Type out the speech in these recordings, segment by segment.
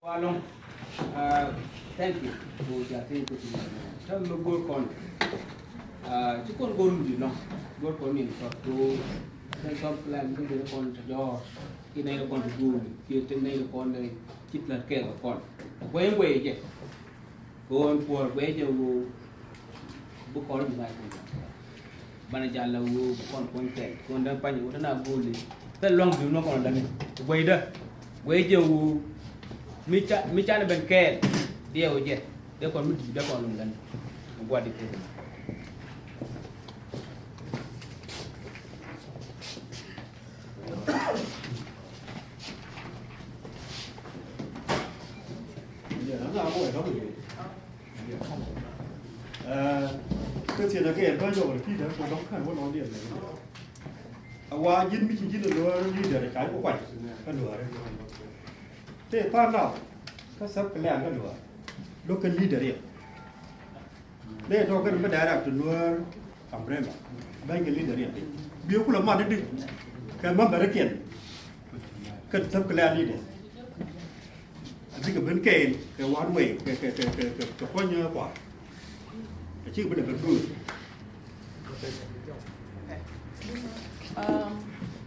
Walong, thank you for the attention to tell me go con. Chứ con gồm gì nó, gồm con mình có tu, nên con làm cái gì con cho, cái này là con gồm, kia trên đây là con này chích là kẹo của con, quay chứ, con của quay cho bố con như vậy, bạn là là con kẹo, con đang phải những cái nào gồm đi, tất long dù nó còn là này, quay đó, quay cho mi cha là bên kẹo, điều chứ, điều con mình điều con làm gần, qua đi cái cái chuyện là cái em nói rồi khi đó tôi đóng khăn của nó điện này qua dính mấy chín nữa đi để cái của quạnh cái nửa đấy thế pha nào các sắp cái làm cái nửa lúc cái đi để điện đây thôi cái nó đá đặt từ nửa tầm rem bên cái đi để điện biểu cũng là mặt đấy đi cái mắt phải kiện cái sắp cái làm đi để cái bên kề cái quán quẩy cái coi như quả chứ bây giờ vẫn vui.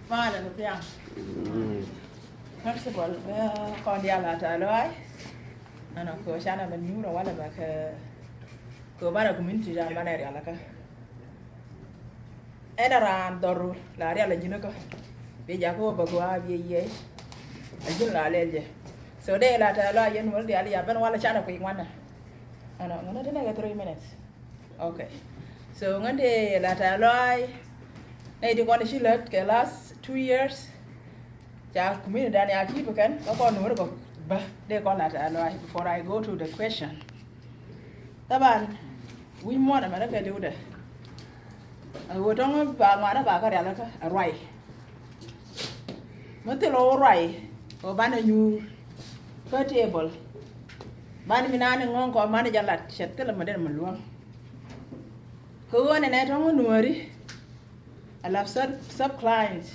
Vâng, là được chưa? First of all, con đi làm trả lời. Anh có sáng là mình nhú rồi, là mà có bao giờ cũng mình chỉ ra bao này là cái. Em đã làm đồ là ra là gì nữa cơ? Bây giờ có bao nhiêu gì vậy? Anh chỉ là lên gì? So đây là trả lời những vấn đề là bên ngoài là sáng là quỳ ngoan nè. Anh nói thế này là 3 minutes. Okay, so ngante la ta loy nay di kon shi let ke last 2 years ja kumini dani ati bukan ko no ko ba de kon la ta loy before I go to the question taban we mo na mara ka de uda wo tong ba ngana ba ka la ka rai mate lo rai o bana yu ka table ban mi nane ngon ko man jalat chet kala ma den man luang ko wona na tongo nuori I love sub clients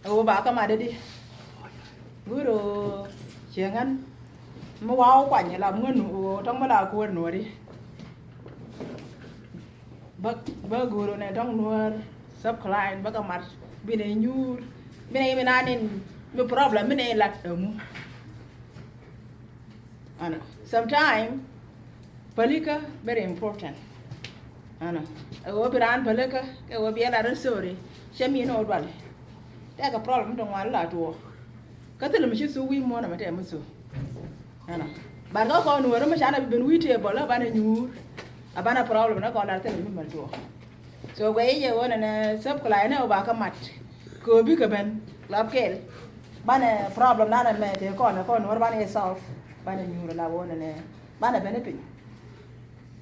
o ba ka ma de di guru chengan mo wa kwa nya la ngunu tong ma la ko nuori ba guru na tong nuor sub client ba ka mat bi ne nyur bi ne na nin mi problem bi ne lat mu ana sometime palika very important ana o biran palika ke o biela resori chemi no dwale ta ka problem don wala to ka tele mi su wi mo na mate musu ana ba ga ko no ro ma chana ben wi te bola ba na nyur abana problem na ko la tele mi mal to so we ye wona na sub kala na o ba ka mat ko bi ka ben lab kel ba na problem na na me te ko na ba na solve ba na nyur la wona ne ba na benefit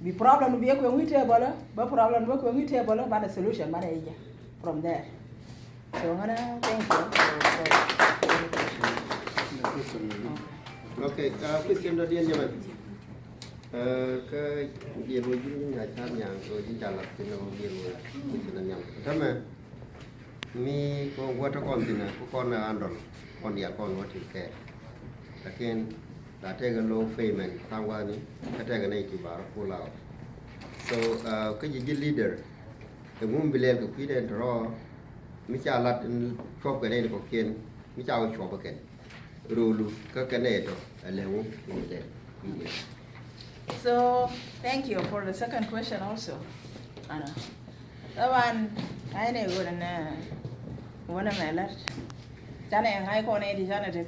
the problem be ko ngite bola ba problem ba ko ngite bola ba the solution ba ija from there so ngana thank you okay question do dia nyaman ke dia lo jin ya chan yang ko jin jalak tin no dia lo tin nyam sama mi ko water container ko kon andon kon dia kon wati ke lakin la tega low payment tangwa ni katega nei ki bar pula so ka ji leader ke mum bilel ko pide draw mi cha lat chop ke nei ko ken mi cha o chop ke rulu ka kane to alewu ni de so thank you for the second question also ana taban ai ne go na wona melat jana ngai ko ne di jana de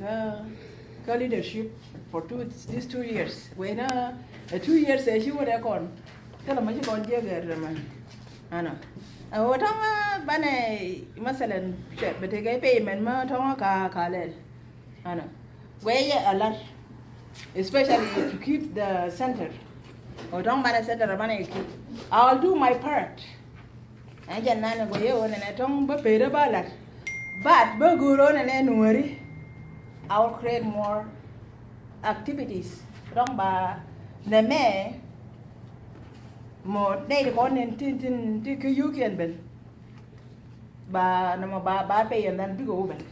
ka leadership for these 2 years when 2 years she would have gone tell me kon je ga man ana o tanga bane masalan bete ga payment ma tanga ka le ana where a lot especially to keep the center o tanga bane center bane keep I'll do my part ajan nana go ye wona na tong ba pere balat but ba guro na ne nuori I'll create more activities rong ba ne me mo dai de kon tin ke yu kien ben ba na ma ba pe yan dan bi go ben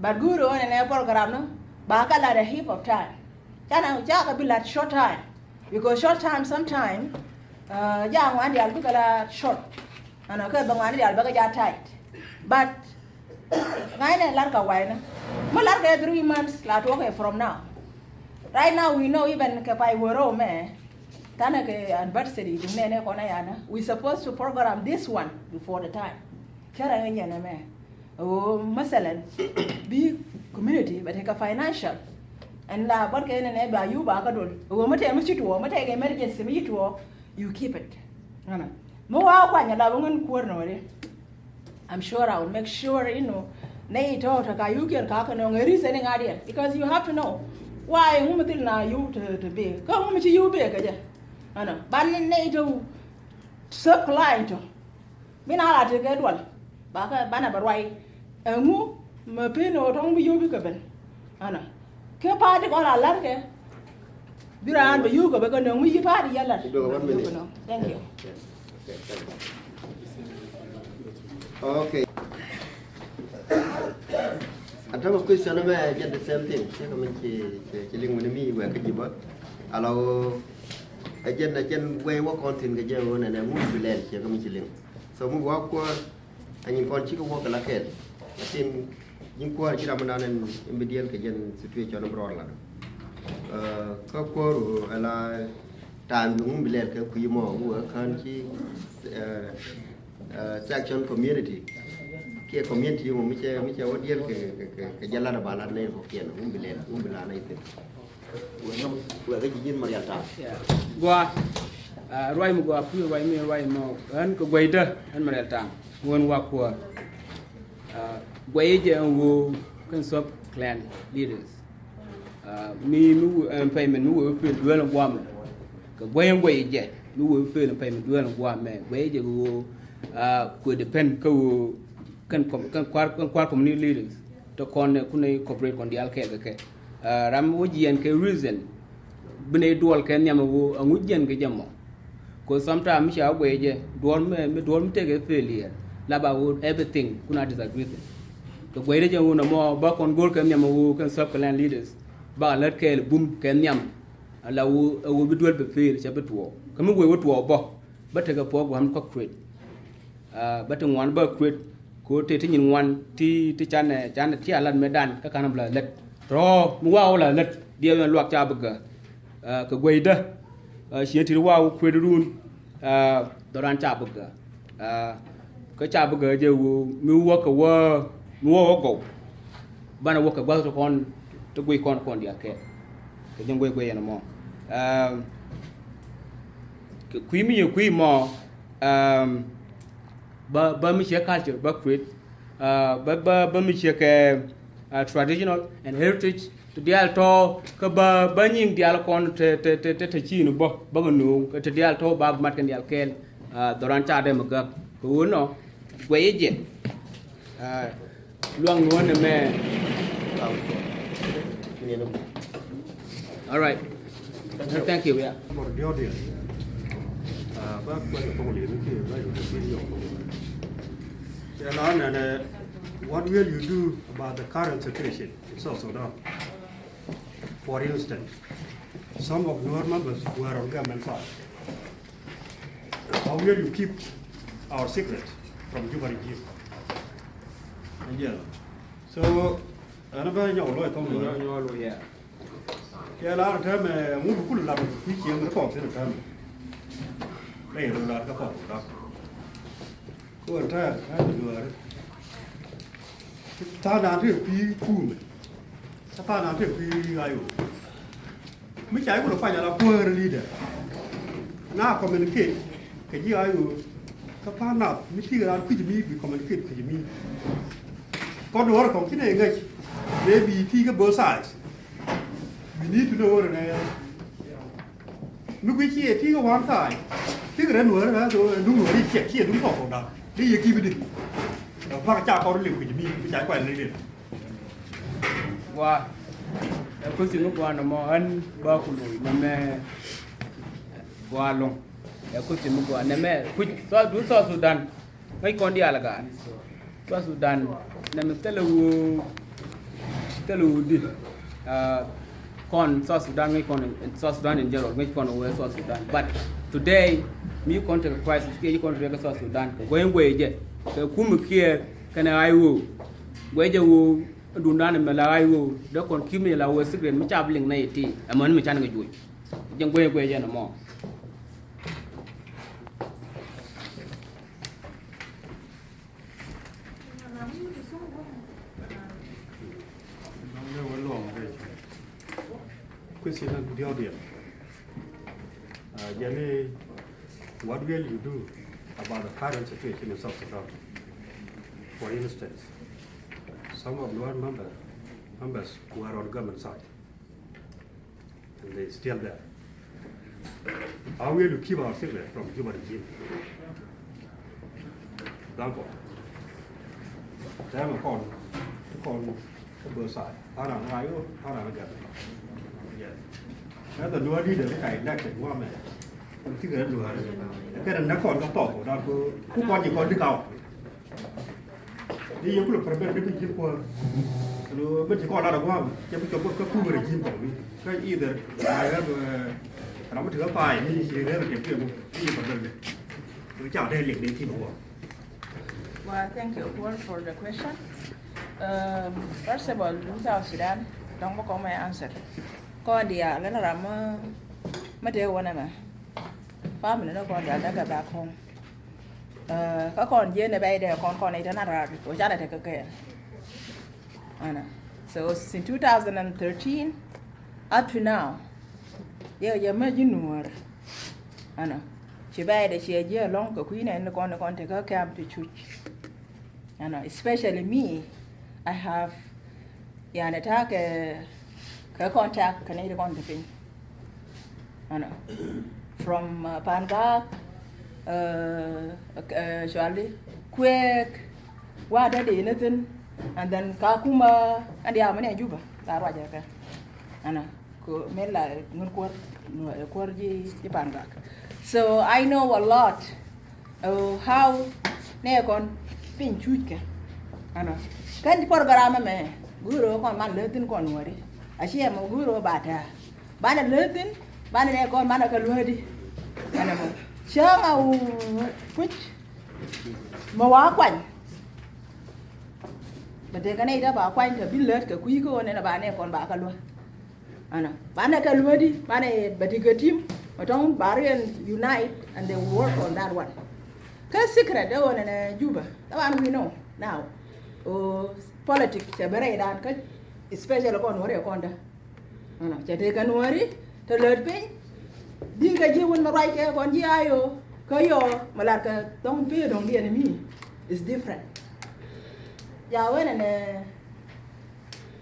ba guro ne program no Baka like a heap of time. Chana jaka be like short time. Because short time sometimes young one they'll be short. And okay, but one they'll be tight. But I like a while. But like 3 months, like okay from now. Right now we know even Kapai Woro me. Tanaka adversity we're supposed to program this one before the time. Oh, masalan, be community, but take a financial. And la what can an eba you bagadol. Oh, mate, emergency, you keep it. I'm sure I will make sure, you know, because you have to know why you to be. Come to you big. But to supply to me not to get one. Baka Banabaway, a moo, Mapino, don't be you given. Anna. Party all I like it. Be around the Yuga because we party yellow. Thank you. Okay. I have a question about the same thing. Killing with me where could you but allow again way work on thing again and I move to land here coming chilling. So move walk and you can't chicken walk like it. I think you quite Chiraman and immediate again situation abroad. Cockor allow time to move like a Kuymo work country section community. Community which what year Jalana Balane for Kian, Umbilana. We're going Mariata. Gua, Roy Mugua, Roy me, Roy Mo, and Guaida and Mariata. One Wakua, Guaja and Wu, Consop clan leaders. Me, who and payment, who will feel well of woman. Guayan Guaja, who will feel and payment well of one man. Guaja who could depend co. Can community leaders to cooperate on the ℚ𝒃. Ramuji and reason Bene dual can Yamawu and Wujan Gajamo. Because sometimes I wage, don't take a failure. Laba would everything, could not disagree with it. The way they own a more back on gold can Yamawu can circle leaders. But let Kale boom can Yam. Allow will be dual fail, chapter 2. Come away with war, but take a pork one cockcrate. But in one buck crate. Cô thì nhìn ngoan thì chán thì lần mới đàn các con là lật rồi mua là lật điều là loạt cha bực cái quầy đó xí thì wow quầy luôn đồ ăn cha bực cái cha bực giờ mua cái cổ ban đầu cái bao con tôi quay con đi cái những quầy nó mò cái quý mi nhiều quý mò ba mi share culture ba create ba mi share traditional and heritage to dial to ka ba nying dial kon te chi no ba no te dial to ba mat kan dial ken doran cha de maga ko no gwe je luang no ne me. All right, thank you. Yeah. What will you do about the current situation in South Sudan? For instance, some of your members were on government side. How will you keep our secret from Juba regime? And yeah, so another young lawyer told me, yeah, a lot of time, we could have a report in the time. Đây là các khoản đó. Cô anh ta vừa đấy. Ta làm thế phi phu này. Ta làm thế phi ai rồi. Mấy trái của phải là poor leader. Na communicate cái gì ai rồi. Các bạn nào mấy khi là quy trình bị communicate quy trình. Có đồ là không cái này ngay. Maybe thi cái both sides. We need to know này. Lúc quý chị thi cái one side. Thế cái nữa là rồi đúng rồi đi chia đúng không đó đi giờ kia đi hoặc cha con liệu cái gì trái quay lên qua có sự qua nó mò ăn ba cụ lùi nằm mẹ qua luôn có sự qua nằm mẹ cứ so Sudan mấy con đi à là cả so Sudan nằm telu đi con South Sudan, we con South Sudan in general, we con over South Sudan. But today, me contact crisis, we contact South Sudan. Going way, the Kumukir can I will, where you will do none of Malay will, the con Kimila was secret, which are bling 90, among me channel you. Young way, no more. Question on the audience. What will you do about the current situation in South Sudan? For instance, some of your members who are on government side, and they're still there. How will you keep our secret from human regime? Example. Them call both side. How are you? Đó là lúa đi được cái cảnh đang chảy qua mẹ, chứ cái lúa cái này nó còn có tỏ của nó cũng còn chỉ còn đi cầu, đi những cái phần bên cái chim qua, rồi bên chỉ còn là đâu qua, chứ bên chỗ cái khu vực này chim còn cái gì đấy, cái nó mới thừa phải đi gì đấy là kiểm kiểm đi phần bên này, cứ chào đây liền đến khi đủ. Well, thank you for the question. First of all, South Sudan, don't go my answer. Con đi à, lên làm mất tiêu quan này mà, family nó con đã gặp bà con, các con dưới này bây giờ con này nó ra, của cha này thì cái so since 2013 up to now, giờ mới dính nuôi, chỉ bây giờ chỉ giờ long cái quý này nó con thì có camp to church, especially me, I have, yeah, attack contact Canadian contact from Panga, quick, what are they anything, and then Kakuma and the Amani Juba, Laraja, Mela, Nurquarji, Panga. So I know a lot of how Neacon Pin Chuka. Can the program me, Guru on man Latin Conway. Ashi am guru bata bana letin bana ne ko mana ka luhadi ana mo shanga u puch mo wa kwan bade ka ne da ba kwan ka billet ka kui ko ne na ba ne kon ba ka lu ana bana ka luhadi bana bade ka team otong barian unite and they work on that one ka secret da wona na juba da one we know now politics te bare dan ka especially kon wari konda chate kan wari to lord pin dinga jiwon ma rai ke kon ji ayo ko yo malarka don pe don di enemy is different ya wena ne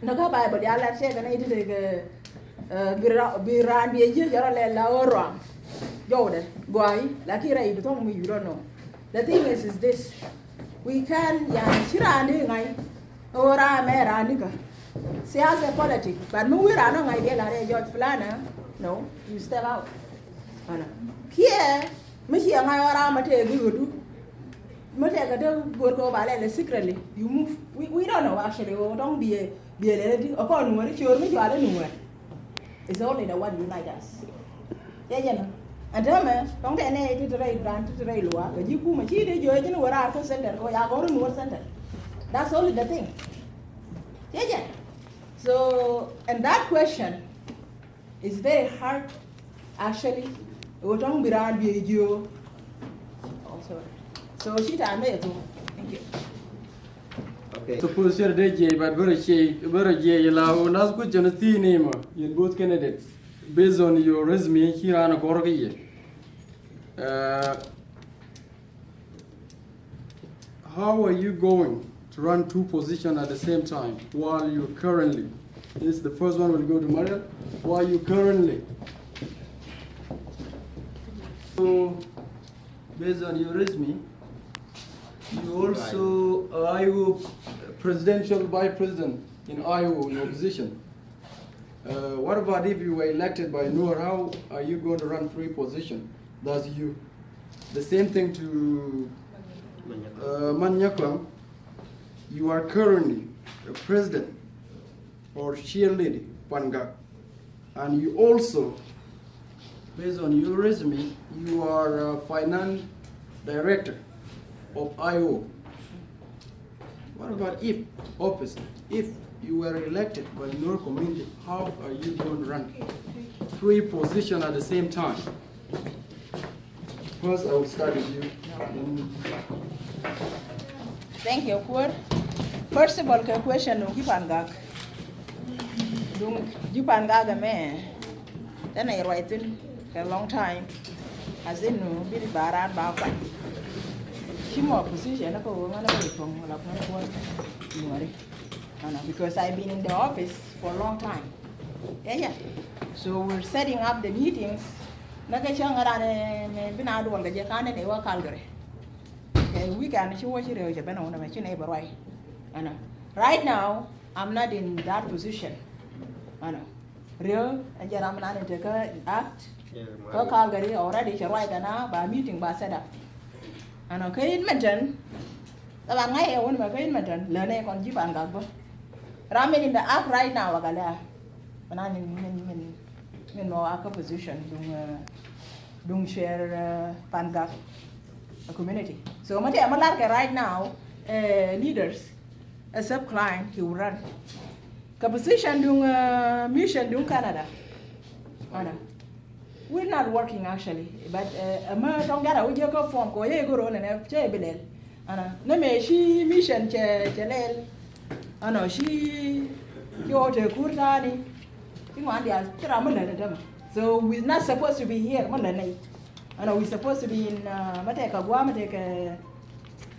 no ka ba ya la se kan ite ke biran bi je jara le la oro jode goy la ki rai do mi you don't know the thing is this we can ya chirani ngai ora me rani ka Siasa politics, but no we are not idea like George Flana. No, you step out. Here, Michi and I are amateur good. Matega don't go by secretly. You move. We don't know actually. Don't be a lady. Upon what it's your me, you are anywhere. It's only the one unite us. Yeah. And tell me, don't get any to the right brand to the railway. But you put my cheated, you're in where I can send it or I go to North Center. That's only the thing. Yeah. So, and that question is very hard, actually. Also, so she told me too. Thank you. Okay. Suppose you're the but very allow us good name in both candidates based on your resume here on a corgi. How are you going to run two positions at the same time while you currently, this the first one will go to Maria, while you currently, so based on your resume, you also Iowa presidential vice president in Iowa in opposition. What about if you were elected by Noor? How are you going to run three positions? Does you, the same thing to Manyaklam, you are currently a president or cheerleader Pangak. And you also, based on your resume, you are a finance director of IO. What about if office? If you were elected by your community, how are you going to run 3 positions at the same time? First, I will start with you. Thank you, Kwar. First of all, the question of Jipangak. Jipangak, man, then I write in a long time. As in, be baran back. She more position of a woman from because I've been in the office for a long time. Yeah. So we're setting up the meetings. We can show right now, I'm not in that position. Real, I'm not in the act. Calgary already right now by meeting by set up. And okay, in mention, the one I want to mention, learning on Jeep and Gagbo. Ramming in the act right now, Agala. And I'm in more position, don't share Pangak community. So, Malamaka right now, leaders, a sub-client, he will run. Position doing mission doing Canada. We're not working actually, but don't get a wujako form, go on and have Jabel. She mission Jalel. She go to Kurtani. So we're not supposed to be here. We're supposed to be in Mateka Guamateka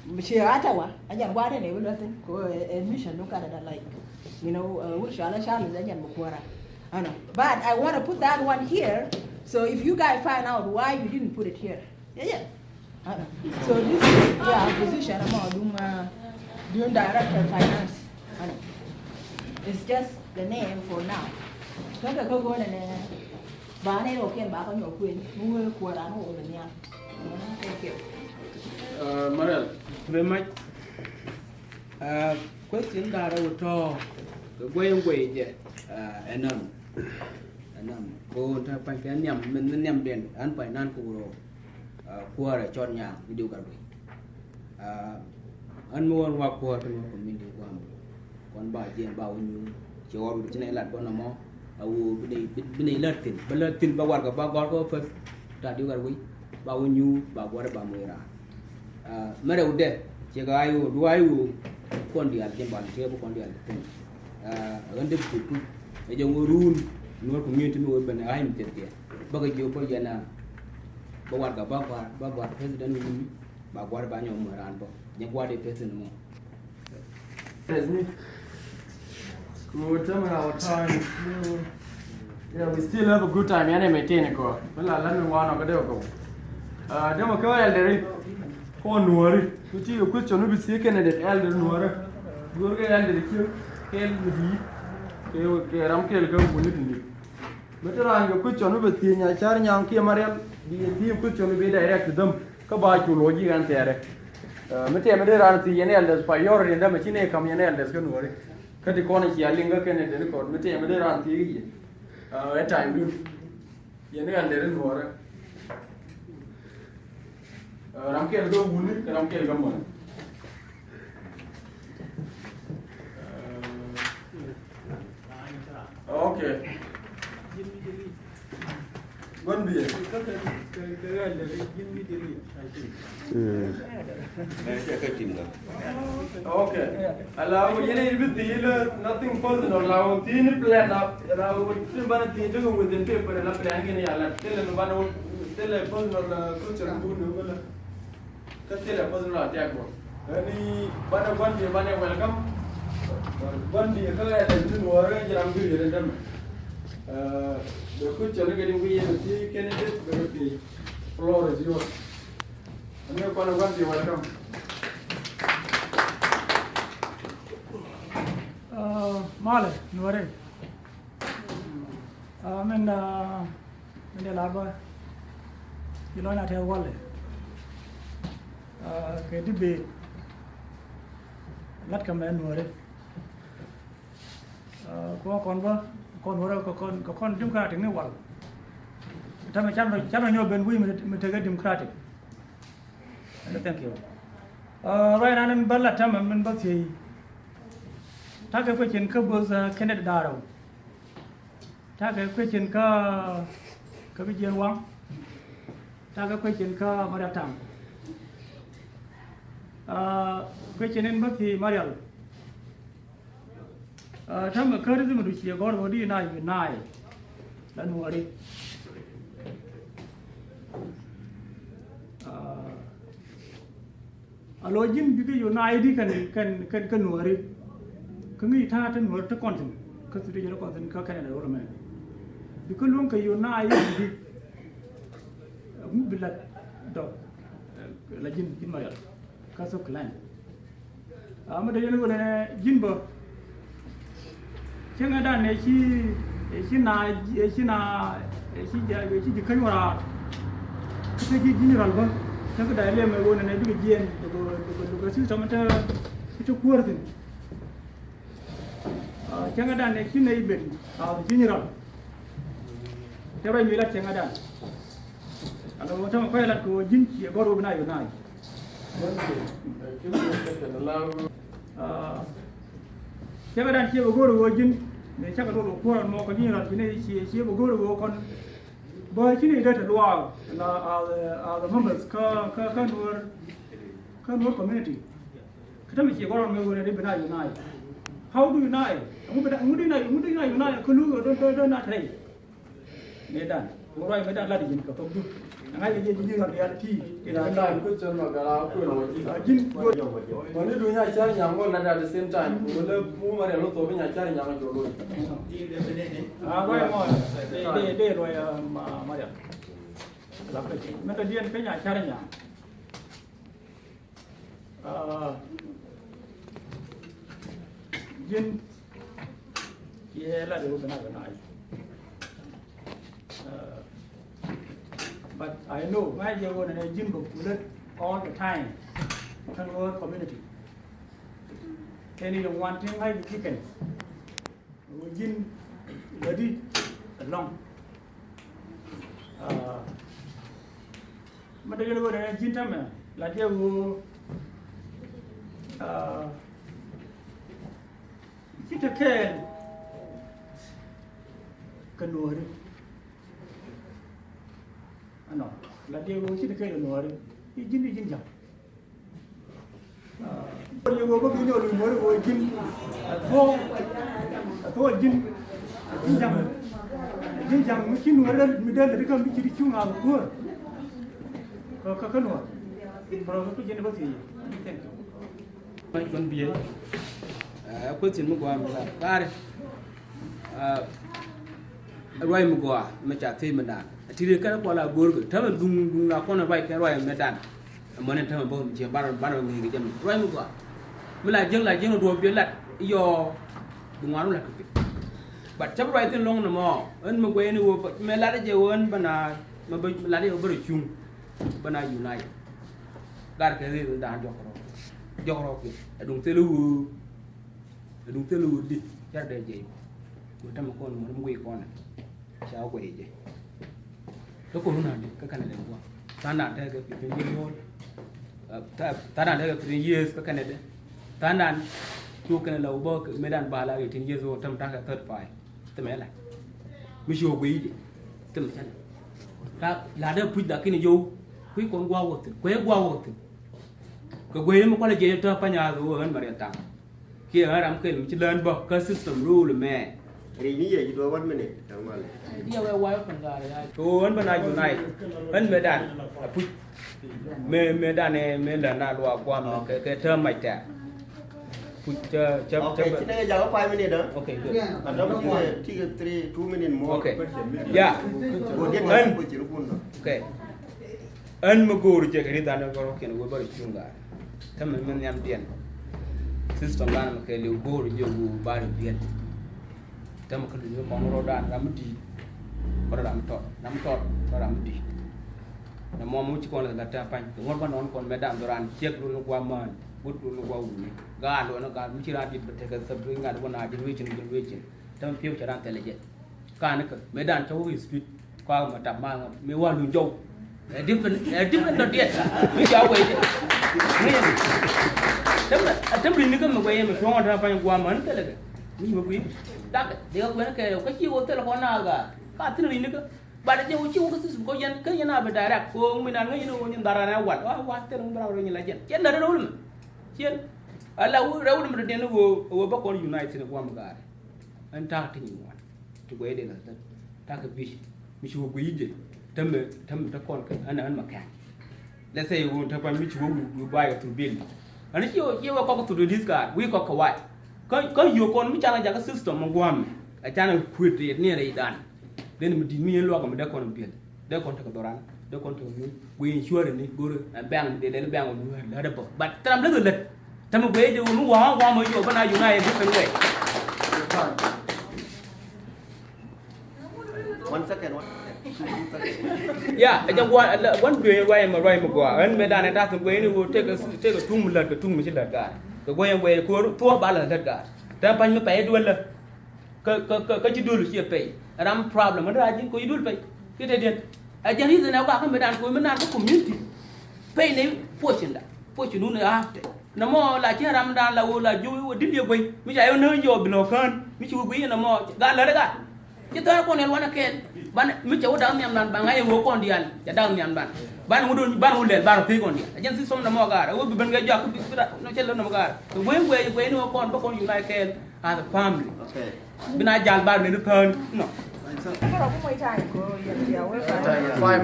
Ottawa. I just wanted a mission look at it like, which but I want to put that one here. So if you guys find out why you didn't put it here, so this is position I'm doing director of finance. It's just the name for now. Thank you. Mariel, very much. Question that I would talk the way enam go to Panyam, Minyam Den, and Pinan Kuro, Kuara Chonya, video gallery. And more work for community one by Jan Bowen, George Janela Bonamo, I would be elected, but Latin Bawarga Bago first, that you are weak, Bowen you, Bagwara Bamera. Mero de, Jagayo, do I Condia, Jimban, Table Condia, under a young rule, no community no open. I'm there. Bagajo Pojana, Bawarga Bagwa, President, Bagwar Banyo Moranbo, Yaguade President more. We're terminating our time. Yeah, we still have a good time. I maintain a car. Well, let me one of the go. Democrat, Nuari, which you question will be taken at the elder Nuara. Go get elder kill, Ramkel go with it. Better on your question will be the Charnyang Kiamariam, the question will be direct to them. Kabak to Logi and Terre. Metamadera, the elders, priority, and the machine come in elders can worry. Cut the corner here, Linga can record, Metamadera, the at time do. Yana and there in water. Ramkel go wounded, Ramkel come on. Okay. One beer. Okay. Allow you with the nothing personal. Allow thin plan up. Allow with the paper and a plan. Tell them about tell a personal culture. Tell a personal attack. Any one day, welcome. One day, I'm good. The culture getting we have a candidate, the floor is yours. And you're going to want you welcome. Male, Nuare. In the lab, you know, not have wallet. Get to be not come and Nuare. Go convert. con hora con democratic ne wal tama chama nyo ben wi mi tege democratic thank you right nan balla tama min ba ti ta ga question ka bo za Kennedy Daro ta ga question ka bi jen wang ta ga question ka Mariatam question in ba ti Marial tama kar zu mu duki gor wodi na nai dan wari alojin biga yo na ID kan wari kan yi ta tan wari ta kontin ka su da kontin ka kana da wuri biga lon ka yo na ID bi mu bilat do lajin kin marial ka so klan amma da yana wala jinba kin ga da ne shi kan wara ta ji general ba ta ga da mai wona ne biga jiyan daga su ta mata ita kuwartin kin ga da ne shi ne ibn general ta bai mi la kin ga da ala wata ma kai la ko jinki e goro bina yo nai kin ga da ke goro go jin ne chaka do ko mo ko general ne shi go goro go kon ba shi ne da ta luwa na the members ka nur community kita mi ke goro me go ne bina unite how do you unite mu di na unite ko lu do na trai ne dan ko roi me dan la di jin ka to du ngai ye ji ga reality ina da ku chen ma ga la ku no ji jin go ko ni du nya cha nya ngo na da the same time ko le mu ma re lo to bi nya cha nya ma jo lo roi mo de roi ma ya la ka ji me ka dien ka nya cha nya jin ye la de bana bana but I know why you want to jin book all the time kan work community any one thing like the chicken jin ready along mà đây là cái jin tham là cái cái thực hiện cần nuôi ano la dewo ci de kay no re jindi jin jam yo go bi no lu mo go jin to jin jam mu ci no re mi dal de kam bi ci ci nga ko ka no pro ko jin ba ti mai kon biye ko tin mu gwa mi la kare roi mu gwa ma cha te ma dan tiri kan ko la gorgo tama dung na ko na bai kan roi me dan monen tama bo je bar ngi jam roi mu ko mi la jeng do bi lat yo dung waru la ko bat chab roi tin long na mo en mo gwe ni wo me la je won bana ma ba la de bo chung bana unite gar ke ri dan jokro ki dung telu di jar de je ko tama ko mo mo gwe ko na chao gwe je nó cũng là cái này là quoi ta nạn theo cái chuyện gì thôi ta nạn theo cái chuyện gì cái này đấy ta nạn chú cái này là bơ cái mấy đàn bà là cái chuyện gì rồi trong ta cái third phải tụi mẹ lại mới chịu quý gì tụi mẹ ta là đó quý đã cái này vô quý con qua một thứ quế qua một thứ cái quế nó có là gì cho ta nhà rồi hơn mà điện tặng kia ở đám kia mình chỉ lên bậc cái system rule mẹ Hari ini ya jadi 1 minute sama le. dia wai kan ga ya to an bana unite an medan pu medan ne me la na lo kwa ma cái term mai ta pu cha Okay, kita jawab 5 minute dah. okay good Ada mungkin 2 minute more. okay ya Kemudian kan pu ciru pun. okay an ma goru je cái dan ko ken go bari chunga tam men yam dien system ban ma ke le goru je go bari dien tama ko ñu ko ngoro daan ram di ko ram tot ram di na mo mu ci ko la ta pañ ngor ba non kon medam doran ciek lu ko man but lu ko wu ga lo na ga mu ci ra di te ka sabri nga do na di wécin tam fiu ci ran tele je kan ka medan to is street kwa ma ta ma me wa lu jo different not yet mi ja we tam rin ni ka ma we me so ta pa kwa man ta le mi ma ku da de ka na ka chi wo te la ko na ga ka tin rin ni ka ba de wo chi wo ka su ko yan ka yana ba direct ko mi na ngi no ni dara na wa te no bra ro ni la jen da ro lu jen ala wo ro lu de no wo ba ko united ko ma ga an ta tin ni wa to go de la ta ka bi mi chi wo ku yije tam ta kon ka ana an maka let's say wo ta pa mi chi wo bu ba ya to bill ani chi wo ko to do this guy we ko ka wa ko yo kon mi chana ja ka system mo gwam a chana quit it ni re dan then mi di mi lo ka mi da kon bill da kon ta ka doran da kon ta mi we insure ni go bang de bang mo la da ba but tam le le tam be je wo wa mo yo ba na united different way 1 second yeah I just one way why am right mo go an me da na ta so we ni wo take a tung mi la ka tung mi chi la ga ka go yan we ko to ba la ga ta pa mi pe du la ka chi du lu chi pe ram problem ma ra jin ko du pe ki te den a jan reason na ba ka me dan ko me na ko community pe ne po chin nu na afte na mo la chi ram dan la wo la ju wo din ye gwe mi ja yo no yo blo kan mi chi gwe na mo ga la ga ci ta ko ne wana ken ban mi ci wada mi am nan ba ngay wo ko ndial ya daw mi am ban mu don ban mu lel ban fi ko ndi ajen si som na mo gara wo bi ban nga jokk bi no ci la no mo gara to we no ko ba ko united ken as a family okay bina jal bar ne turn no 5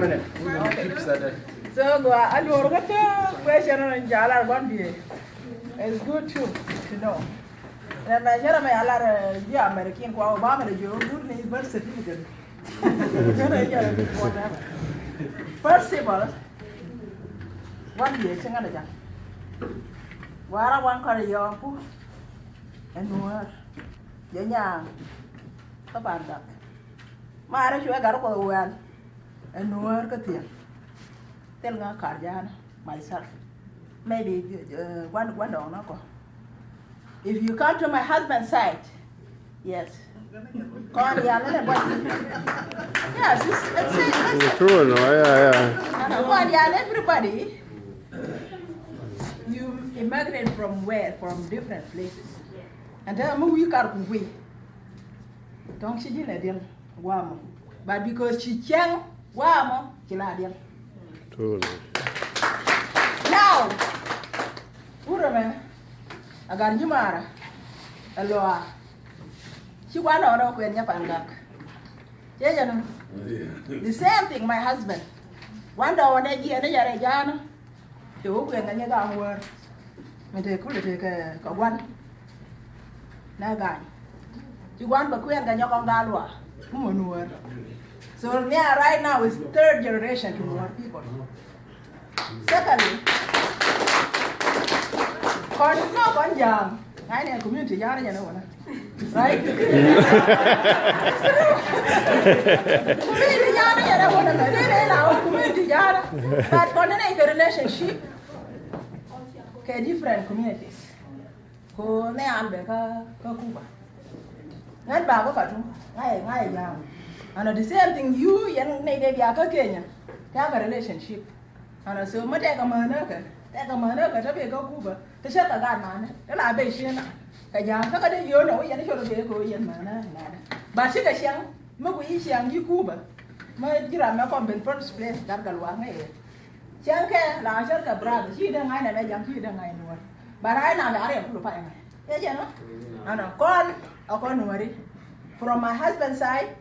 minutes. We will keep that. So go alor gata question on jalar gondi. It's good too to know. Na jara mai alar ya American ko Obama le jo dur ni birth certificate. Kana ya le ko da. First of all, one year singa da ja. Wara wan kar yo pu. Enwar. Yanya. Ka banda. Mara shu gar ko wel. Enwar ka tiya. Tel nga karjana myself. Maybe one don't know. If you come to my husband's side, yes. Yes, it's true, no? Yeah. Everybody, you immigrate from where? From different places. And then we can't wait. Don't she didn't deal Wamo. But because she can Wamo, she not deal. True. Now, Urame. I got Nimara, a law. She went on up when Yapangak. The same thing, my husband. One day when I get a Yarajana, the open and you got work. And they could take a one. Nagan. You want the queen and Yakongalwa. So, yeah, right now it's third generation to more people. Secondly, I need a community yard, you know, right? Community yard, but coordinate the relationship. Okay, different communities. Ko ne ambe ka Cuba. Nan ba ko katu, ngai jam. And the same thing you yan ne de biya ka Kenya. Have a relationship. And so mate ka manaka. Take a man up at a go Cuba. The shut a gun man. And I bet you a young Taka, you know, and you'll be a Korean man. But she was young, Moguish young, you Cuba. My dear, my company first place, that girl one here. Shanka, La Shanka brother, she don't mind a young kid, and I know. But I know the area of fire. Yeah, you know. And a call, a conway. From my husband's side,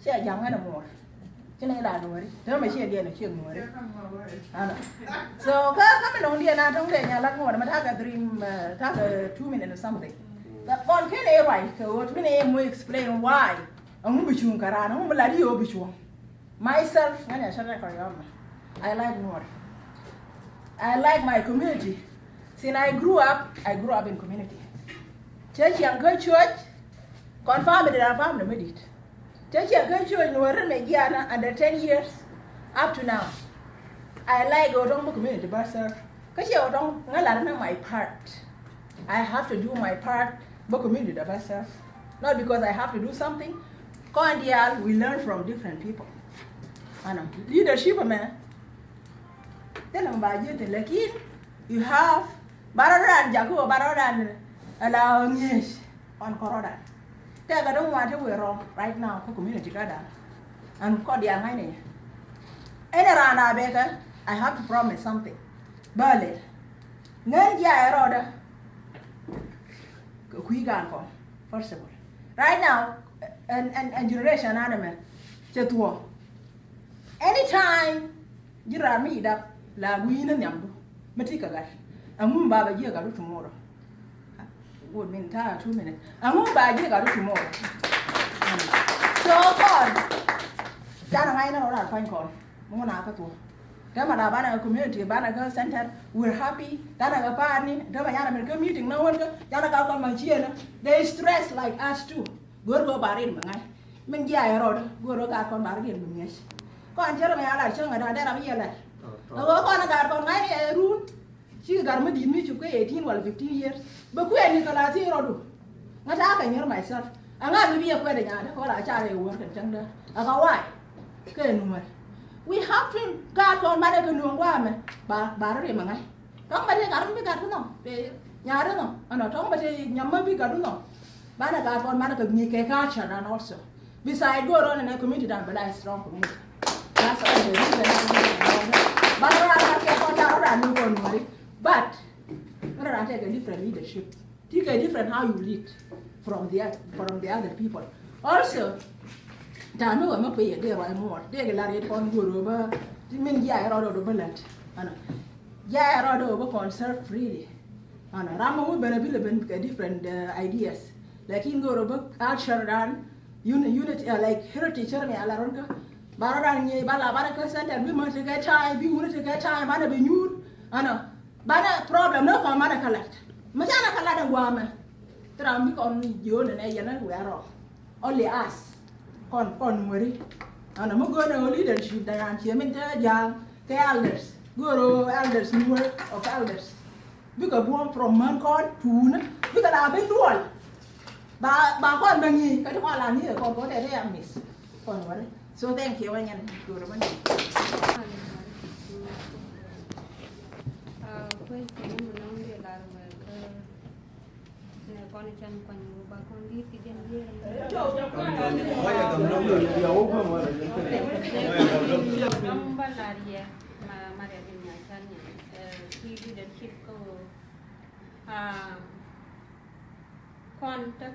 she a young and more. Tell me she again, she more. So, come on, dear, I don't think I like more. I have a dream, have a 2 minutes or something. But on can I write? So, what name we explain why? I'm Bichun Karan, I'm Ladio Bichun. Myself, when I shut I like more. I like my community. Since I grew up in community. Church and good church, confirm it and family with it. Church and good church, no Mediana under 10 years up to now. I like Odongo community, but sir, because you don't know my part. I have to do my part, but community, but sir. Not because I have to do something. we learn from different people. Leadership, man. Tell them about you. Like you have Barodan, Jago, Barodan, allowing yes on Corona. I don't want to wear wrong right now for community garden. And call the Angine. Any around our baker, I have to promise something. Berlin. None ya we can come, first of all. Right now, and generation anime, just war. Anytime you are meet up, la win and yambo, Matika gash, and moon baba yaga tomorrow. Would mean 2 minutes. And moon baba yaga tomorrow. So, God, Dana Hina or our fine call, Monaka. Bana community, Bana Center, we're happy. Dana Party, Dana meeting, no one, Dana Machina. They stress like us too. Go Barin, Mengia road, go on Barin, yes. Go and tell me I like Chung and I don't hear that. I go on a guard on my room. She got me to 18 or 15 years. But when Nicolas Rodu, not happening here myself. I'm not to be a wedding, or I charge a work at Changa. I go, why? We have to guard on Madagan woman, but Barry Mangai. Somebody got me got to know. Yarano, and not somebody Yamabi got to know. Bana got on Madagan 𝒩𝒶𝒶𝓃 and also. Besides, go on in a community done, but I strong community. That's all the reason. But I take a different leadership. Take a different how you lead from the other people. Also, Tano am pay a dear more. They get on Guruba, mean Yaro the bullet. Yaro conserve freely. And Rama would benefit different ideas. Like in Guruba, Alsharan, unity like heritage, Alaronka, Baradan, Balabaraka Center, we must get time, we want to get time, Bana be nude. Bana problem, no for Mana collect. Majana Kalada Wama. Tramik on you and I we are off. Only us. Con worry. And I'm going to leadership that I'm here, young, the elders, guru elders, newer of elders. Because born from Mancon to because I've been doing. But on Bangi, I don't want to hear what I am miss. Con worry. So thank you, and good morning.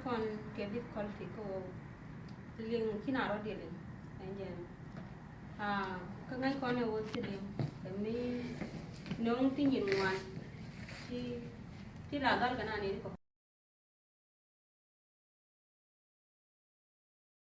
con cái difficulty của liên khi nào đó điện anh em các ngay con này vô tình để mình nông tin nhìn ngoài thì là đó cái nào này